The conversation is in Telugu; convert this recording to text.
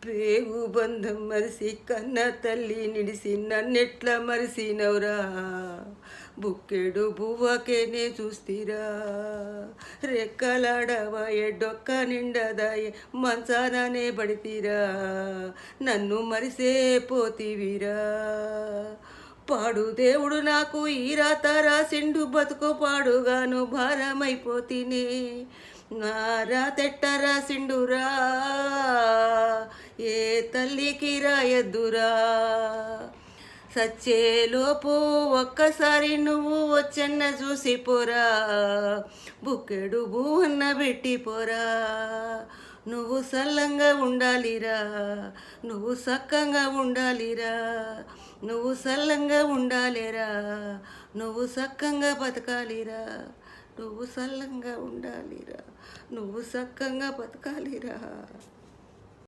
పేగు బంధం మరిసి కన్న తల్లి నిడిసి నన్నెట్లా మరిసినవురా, బుక్కెడు బువ్వకేనే చూస్తీరా, రెక్కలాడవాయే డొక్క నిండదాయే మంచాననే పడితీరా, నన్ను మరిసే పోతివిరా. పాడు దేవుడు నాకు ఈ రాత రాసిండు, బతుకు పాడుగాను భారమైపోతినే, నా రాతెట్ట రాసిండురా, ఏ తల్లికి రాయద్దురా. సచ్చేలోపు ఒక్కసారి నువ్వు వచ్చన్న చూసిపోరా, బుక్కెడు బువ్వన్న పెట్టిపోరా. నువ్వు సల్లంగా ఉండాలిరా, నువ్వు సక్కంగా ఉండాలిరా, నువ్వు సల్లంగా ఉండాలిరా, నువ్వు సక్కంగా బతకాలిరా, నువ్వు సల్లంగా ఉండాలిరా, నువ్వు సక్కంగా బతకాలిరా.